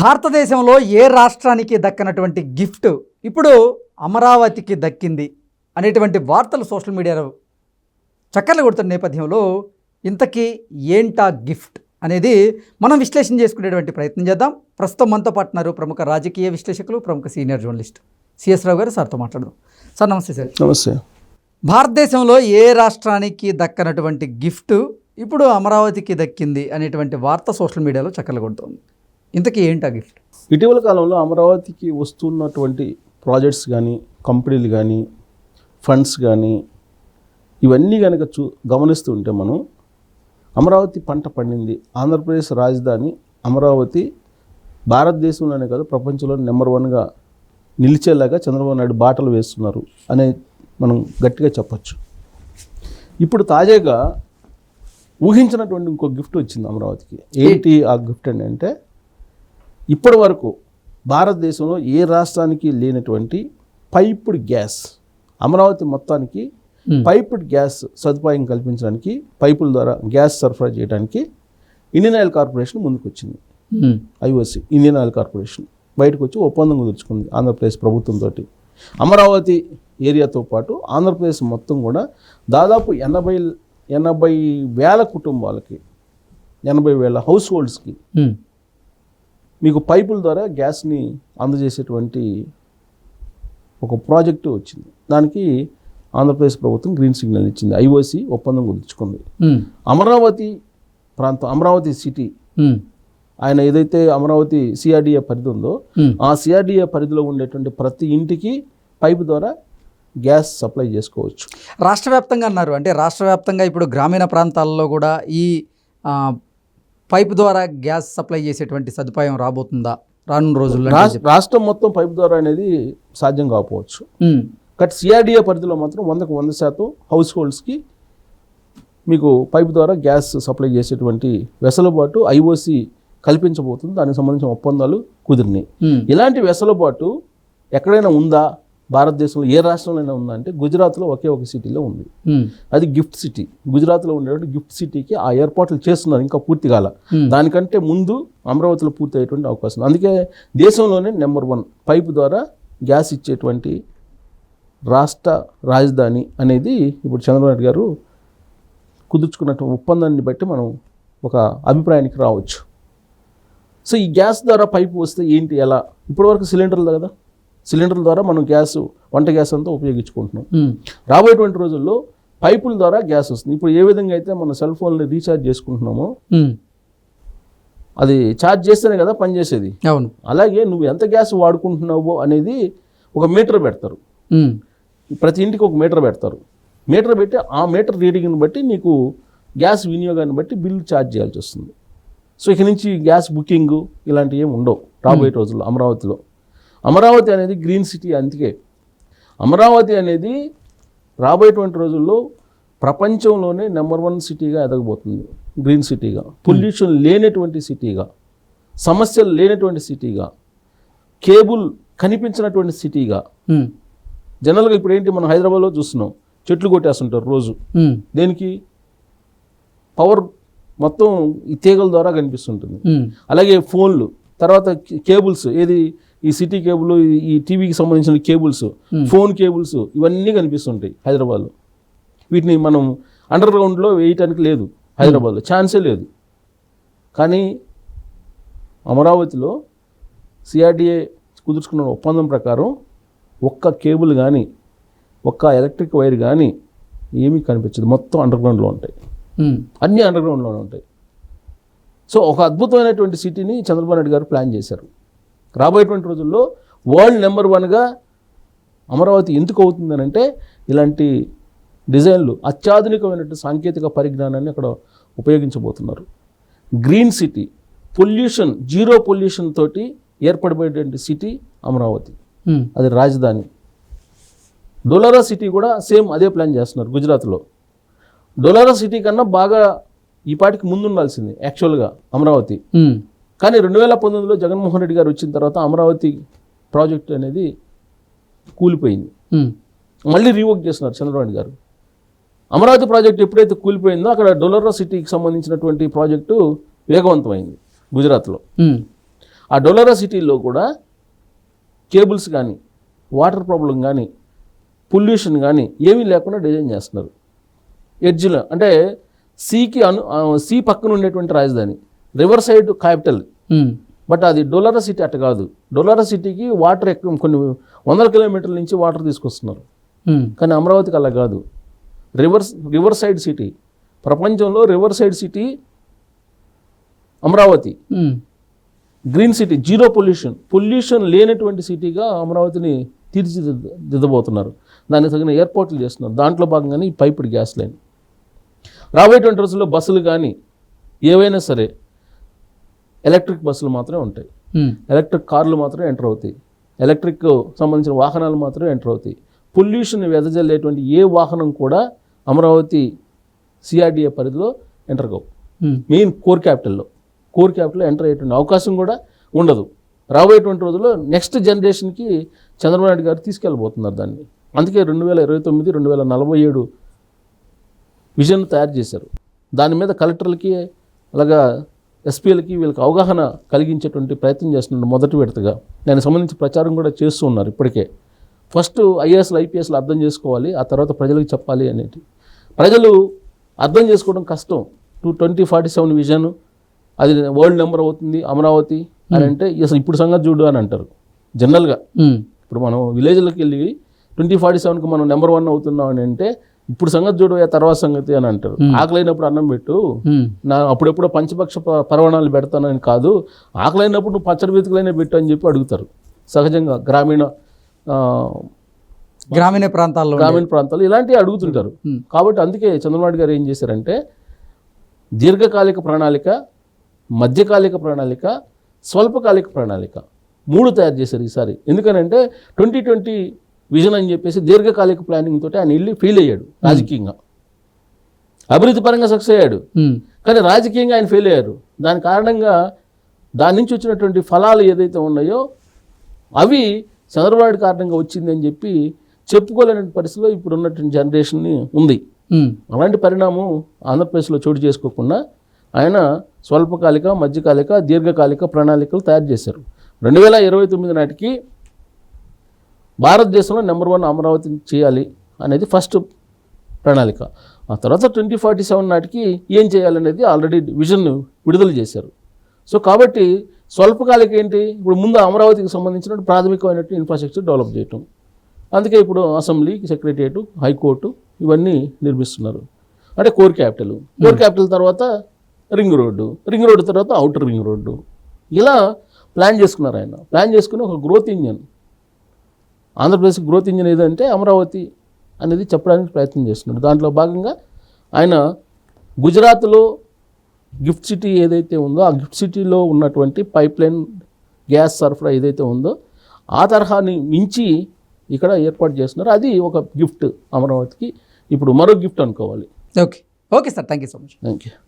భారతదేశంలో ఏ రాష్ట్రానికి దక్కనటువంటి గిఫ్ట్ ఇప్పుడు అమరావతికి దక్కింది అనేటువంటి వార్తలు సోషల్ మీడియాలో చక్కర్లు కొడుతున్న నేపథ్యంలో ఇంతకీ ఏంటా గిఫ్ట్ అనేది మనం విశ్లేషణ చేసుకునేటువంటి ప్రయత్నం చేద్దాం. ప్రస్తుతం మనతో పాటున్నారు ప్రముఖ రాజకీయ విశ్లేషకులు, ప్రముఖ సీనియర్ జర్నలిస్ట్ సిఎస్ రావు గారు. సార్తో మాట్లాడదాం. సార్ నమస్తే. సార్ నమస్తే. భారతదేశంలో ఏ రాష్ట్రానికి దక్కనటువంటి గిఫ్ట్ ఇప్పుడు అమరావతికి దక్కింది అనేటువంటి వార్త సోషల్ మీడియాలో చక్కర్లు కొడుతుంది. ఇంతకీ ఏంటా గిఫ్ట్? ఇటీవల కాలంలో అమరావతికి వస్తున్నటువంటి ప్రాజెక్ట్స్ కానీ, కంపెనీలు కానీ, ఫండ్స్ కానీ, ఇవన్నీ కనుక గమనిస్తూ ఉంటే మనం అమరావతి పంట పండింది. ఆంధ్రప్రదేశ్ రాజధాని అమరావతి భారతదేశంలోనే కాదు ప్రపంచంలో నెంబర్ 1గా నిలిచేలాగా చంద్రబాబు నాయుడు బాటలు వేస్తున్నారు అనే మనం గట్టిగా చెప్పచ్చు. ఇప్పుడు తాజాగా ఊహించినటువంటి ఇంకో గిఫ్ట్ వచ్చింది అమరావతికి. ఏంటి ఆ గిఫ్ట్ అంటే ఇప్పటి వరకు భారతదేశంలో ఏ రాష్ట్రానికి లేనటువంటి పైప్డ్ గ్యాస్, అమరావతి మొత్తానికి పైప్డ్ గ్యాస్ సదుపాయం కల్పించడానికి, పైపుల ద్వారా గ్యాస్ సరఫరా చేయడానికి ఇండియన్ ఆయిల్ కార్పొరేషన్ ముందుకు వచ్చింది. ఐఓసి ఇండియన్ ఆయిల్ కార్పొరేషన్ బయటకు వచ్చి ఒప్పందం కుదుర్చుకుంది ఆంధ్రప్రదేశ్ ప్రభుత్వంతో. అమరావతి ఏరియాతో పాటు ఆంధ్రప్రదేశ్ మొత్తం కూడా దాదాపు 80,000 కుటుంబాలకి, 80,000 హౌస్ హోల్డ్స్కి మీకు పైపుల ద్వారా గ్యాస్ని అందజేసేటువంటి ఒక ప్రాజెక్టు వచ్చింది. దానికి ఆంధ్రప్రదేశ్ ప్రభుత్వం గ్రీన్ సిగ్నల్ ఇచ్చింది. ఐఓసి ఒప్పందం కుదుర్చుకుంది. అమరావతి ప్రాంతం, అమరావతి సిటీ, ఆయన ఏదైతే అమరావతి సిఆర్డిఏ పరిధి ఉందో ఆ సిఆర్డిఏ పరిధిలో ఉండేటువంటి ప్రతి ఇంటికి పైపు ద్వారా గ్యాస్ సప్లై చేసుకోవచ్చు. రాష్ట్ర వ్యాప్తంగా అన్నారు. అంటే రాష్ట్ర వ్యాప్తంగా ఇప్పుడు గ్రామీణ ప్రాంతాల్లో కూడా ఈ పైపు ద్వారా గ్యాస్ సప్లై చేసేటువంటి సదుపాయం రాబోతుందా రానున్న రోజుల్లో? రాష్ట్రం మొత్తం పైపు ద్వారా అనేది సాధ్యం కాకపోవచ్చు. బట్ సిఆర్డిఏ పరిధిలో మాత్రం 100% హౌస్ హోల్డ్స్కి మీకు పైపు ద్వారా గ్యాస్ సప్లై చేసేటువంటి వెసులుబాటు ఐఓసి కల్పించబోతుంది. దానికి సంబంధించిన ఒప్పందాలు కుదిరినాయి. ఇలాంటి వెసులుబాటు ఎక్కడైనా ఉందా భారతదేశంలో, ఏ రాష్ట్రంలో ఉందా అంటే గుజరాత్లో ఒకే ఒక సిటీలో ఉంది. అది గిఫ్ట్ సిటీ. గుజరాత్లో ఉండేటువంటి గిఫ్ట్ సిటీకి ఆ ఏర్పాట్లు చేస్తున్నారు, ఇంకా పూర్తి కాల. దానికంటే ముందు అమరావతిలో పూర్తి అయ్యేటువంటి అవకాశం. అందుకే దేశంలోనే నెంబర్ 1 పైపు ద్వారా గ్యాస్ ఇచ్చేటువంటి రాష్ట్ర రాజధాని అనేది ఇప్పుడు చంద్రబాబు నాయుడు గారు కుదుర్చుకున్నటువంటి ఒప్పందాన్ని బట్టి మనం ఒక అభిప్రాయానికి రావచ్చు. సో ఈ గ్యాస్ ద్వారా పైపు వస్తే ఏంటి, ఎలా? ఇప్పటివరకు సిలిండర్లు కదా, సిలిండర్ల ద్వారా మనం గ్యాస్, వంట గ్యాస్ అంతా ఉపయోగించుకుంటున్నాం. రాబోయేటువంటి రోజుల్లో పైపుల ద్వారా గ్యాస్ వస్తుంది. ఇప్పుడు ఏ విధంగా అయితే మన సెల్ ఫోన్లు రీఛార్జ్ చేసుకుంటున్నామో, అది ఛార్జ్ చేస్తేనే కదా పనిచేసేది. అవును. అలాగే నువ్వు ఎంత గ్యాస్ వాడుకుంటున్నావో అనేది ఒక మీటర్ పెడతారు. ప్రతి ఇంటికి ఒక మీటర్ పెడతారు. మీటర్ పెట్టి ఆ మీటర్ రీడింగ్ని బట్టి నీకు గ్యాస్ వినియోగాన్ని బట్టి బిల్లు ఛార్జ్ చేయాల్సి వస్తుంది. సో ఇక నుంచి గ్యాస్ బుకింగ్ ఇలాంటివి ఏమి ఉండవు రాబోయే రోజుల్లో అమరావతిలో. అమరావతి అనేది గ్రీన్ సిటీ. అందుకే అమరావతి అనేది రాబోయేటువంటి రోజుల్లో ప్రపంచంలోనే నెంబర్ 1 సిటీగా ఎదగబోతుంది. గ్రీన్ సిటీగా, పొల్యూషన్ లేనటువంటి సిటీగా, సమస్యలు లేనటువంటి సిటీగా, కేబుల్ కనిపించినటువంటి సిటీగా. జనరల్గా ఇప్పుడు ఏంటి, మనం హైదరాబాద్లో చూస్తున్నాం, చెట్లు కొట్టేస్తుంటారు రోజు. దేనికి? పవర్ మొత్తం ఈ తీగల ద్వారా కనిపిస్తుంటుంది. అలాగే ఫోన్లు, తర్వాత కేబుల్స్, ఏది ఈ సిటీ కేబుల్, ఈ టీవీకి సంబంధించిన కేబుల్స్, ఫోన్ కేబుల్స్, ఇవన్నీ కనిపిస్తుంటాయి హైదరాబాద్లో. వీటిని మనం అండర్ గ్రౌండ్లో వేయటానికి లేదు హైదరాబాద్లో, ఛాన్సే లేదు. కానీ అమరావతిలో సిఆర్డిఏ కుదుర్చుకున్న ఒప్పందం ప్రకారం ఒక్క కేబుల్ కానీ, ఒక్క ఎలక్ట్రిక్ వైర్ కానీ ఏమీ కనిపించదు. మొత్తం అండర్ గ్రౌండ్లో ఉంటాయి, అన్నీ అండర్ గ్రౌండ్లోనే ఉంటాయి. సో ఒక అద్భుతమైనటువంటి సిటీని చంద్రబాబు నాయుడు గారు ప్లాన్ చేశారు. రాబోయేటువంటి రోజుల్లో వరల్డ్ నెంబర్ 1గా అమరావతి ఎందుకు అవుతుందని అంటే ఇలాంటి డిజైన్లు, అత్యాధునికమైనటువంటి సాంకేతిక పరిజ్ఞానాన్ని అక్కడ ఉపయోగించబోతున్నారు. Green city, pollution, zero pollution తోటి ఏర్పడిపోయేటువంటి సిటీ అమరావతి. అది రాజధాని. డోలారా సిటీ కూడా సేమ్ అదే ప్లాన్ చేస్తున్నారు గుజరాత్లో. డోలారా సిటీ కన్నా బాగా ఈ పాటికి ముందు ఉండాల్సింది యాక్చువల్గా అమరావతి. కానీ 2019లో జగన్మోహన్ రెడ్డి గారు వచ్చిన తర్వాత అమరావతి ప్రాజెక్ట్ అనేది కూలిపోయింది. మళ్ళీ రీవర్క్ చేస్తున్నారు చంద్రబాబు నాయుడు గారు. అమరావతి ప్రాజెక్ట్ ఎప్పుడైతే కూలిపోయిందో అక్కడ డోలారా సిటీకి సంబంధించినటువంటి ప్రాజెక్టు వేగవంతమైంది గుజరాత్లో. ఆ డొలరా సిటీలో కూడా కేబుల్స్ కానీ వాటర్ ప్రాబ్లం కానీ పొల్యూషన్ కానీ ఏమీ లేకుండా డిజైన్ చేస్తున్నారు. ఎడ్జ్లో అంటే సీ పక్కన ఉండేటువంటి రాజధాని, రివర్ సైడ్ క్యాపిటల్. బట్ అది డొలరా సిటీ అట్ట కాదు. డొలరా సిటీకి వాటర్ కొన్ని 100 కిలోమీటర్ల నుంచి వాటర్ తీసుకొస్తున్నారు. కానీ అమరావతికి అలా కాదు. రివర్ సైడ్ సిటీ, ప్రపంచంలో river side city Amaravati. Green city, zero pollution లేనటువంటి సిటీగా అమరావతిని తీర్చిదిద్దబోతున్నారు. దానికి తగిన ఏర్పాట్లు చేస్తున్నారు. దాంట్లో భాగంగానే ఈ పైపుడ్ గ్యాస్ లైన్. రాబోయేటువంటి రోజుల్లో బస్సులు కానీ ఏవైనా సరే ఎలక్ట్రిక్ బస్సులు మాత్రమే ఉంటాయి, ఎలక్ట్రిక్ కార్లు మాత్రమే ఎంటర్ అవుతాయి, ఎలక్ట్రిక్ సంబంధించిన వాహనాలు మాత్రమే ఎంటర్ అవుతాయి. పొల్యూషన్ వెదజల్లేటువంటి ఏ వాహనం కూడా అమరావతి సిఆర్డిఏ పరిధిలో ఎంటర్ కావు. మెయిన్ కోర్ క్యాపిటల్లో ఎంటర్ అయ్యేటువంటి అవకాశం కూడా ఉండదు. రాబోయేటువంటి రోజుల్లో నెక్స్ట్ జనరేషన్కి చంద్రబాబు నాయుడు గారు తీసుకెళ్ళబోతున్నారు దాన్ని. అందుకే 2029, 2047 విజన్ తయారు చేశారు. దాని మీద కలెక్టర్లకి అలాగా ఎస్పీలకి వీళ్ళకి అవగాహన కలిగించేటువంటి ప్రయత్నం చేస్తున్నారు. మొదటి విడతగా దానికి సంబంధించి ప్రచారం కూడా చేస్తూ ఉన్నారు. ఇప్పటికే ఫస్ట్ ఐఏఎస్లు ఐపీఎస్లు అర్థం చేసుకోవాలి, ఆ తర్వాత ప్రజలకు చెప్పాలి అనేది. ప్రజలు అర్థం చేసుకోవడం కష్టం. 2047 విజన్ అది వరల్డ్ నెంబర్ అవుతుంది అమరావతి అని అంటే అసలు ఇప్పుడు సంగతి చూడు అని అంటారు జనరల్గా. ఇప్పుడు మనం విలేజ్లోకి వెళ్ళి 2047కి మనం నెంబర్ 1 అవుతున్నాం అని అంటే ఇప్పుడు సంగతి చూడు, తర్వాత సంగతి అని అంటారు. ఆకలైనప్పుడు అన్నం పెట్టు, నా అప్పుడెప్పుడో పంచపక్ష పరవాణాలు పెడతానని కాదు, ఆకలైనప్పుడు నువ్వు పచ్చడి బతుకులైనా పెట్టు అని చెప్పి అడుగుతారు సహజంగా గ్రామీణ ప్రాంతాల్లో ఇలాంటివి అడుగుతుంటారు. కాబట్టి అందుకే చంద్రబాబు గారు ఏం చేశారంటే దీర్ఘకాలిక ప్రణాళిక, మధ్యకాలిక ప్రణాళిక, స్వల్పకాలిక ప్రణాళిక 3 తయారు చేశారు ఈసారి. ఎందుకనంటే 2020 విజన్ అని చెప్పేసి దీర్ఘకాలిక ప్లానింగ్ తోటి ఆయన వెళ్ళి ఫెయిల్ అయ్యాడు రాజకీయంగా. అభివృద్ధి పరంగా సక్సెస్ అయ్యాడు, కానీ రాజకీయంగా ఆయన ఫెయిల్ అయ్యారు. దాని కారణంగా దాని నుంచి వచ్చినటువంటి ఫలాలు ఏదైతే ఉన్నాయో అవి చంద్రబాబు కారణంగా వచ్చింది అని చెప్పి చెప్పుకోలేని పరిస్థితిలో ఇప్పుడు ఉన్నటువంటి జనరేషన్ని ఉంది. అలాంటి పరిణామం ఆంధ్రప్రదేశ్లో చోటు చేసుకోకుండా ఆయన స్వల్పకాలిక, మధ్యకాలిక, దీర్ఘకాలిక ప్రణాళికలు తయారు చేశారు. 2029 నాటికి భారతదేశంలో నెంబర్ 1 అమరావతి చేయాలి అనేది ఫస్ట్ ప్రణాళిక. ఆ తర్వాత 2047 నాటికి ఏం చేయాలనేది ఆల్రెడీ విజన్ విడుదల చేశారు. సో కాబట్టి స్వల్పకాలిక ఏంటి, ఇప్పుడు ముందు అమరావతికి సంబంధించిన ప్రాథమికమైనటువంటి ఇన్ఫ్రాస్ట్రక్చర్ డెవలప్ చేయటం. అందుకే ఇప్పుడు అసెంబ్లీ, సెక్రటరియట్, హైకోర్టు ఇవన్నీ నిర్మిస్తున్నారు. అంటే కోర్ క్యాపిటల్ తర్వాత రింగ్ రోడ్డు తర్వాత అవుటర్ రింగ్ రోడ్డు, ఇలా ప్లాన్ చేసుకున్నారు ఆయన. ప్లాన్ చేసుకుని ఒక growth engine, Andhra Pradesh growth engine ఏదంటే అమరావతి అనేది చెప్పడానికి ప్రయత్నం చేస్తున్నాడు. దాంట్లో భాగంగా ఆయన గుజరాత్లో గిఫ్ట్ సిటీ ఏదైతే ఉందో ఆ గిఫ్ట్ సిటీలో ఉన్నటువంటి పైప్ లైన్ గ్యాస్ సరఫరా ఏదైతే ఉందో ఆ తరహాని మించి ఇక్కడ ఏర్పాటు చేస్తున్నారు. అది ఒక గిఫ్ట్ అమరావతికి, ఇప్పుడు మరో గిఫ్ట్ అనుకోవాలి. Okay sir, thank you so much. Thank you.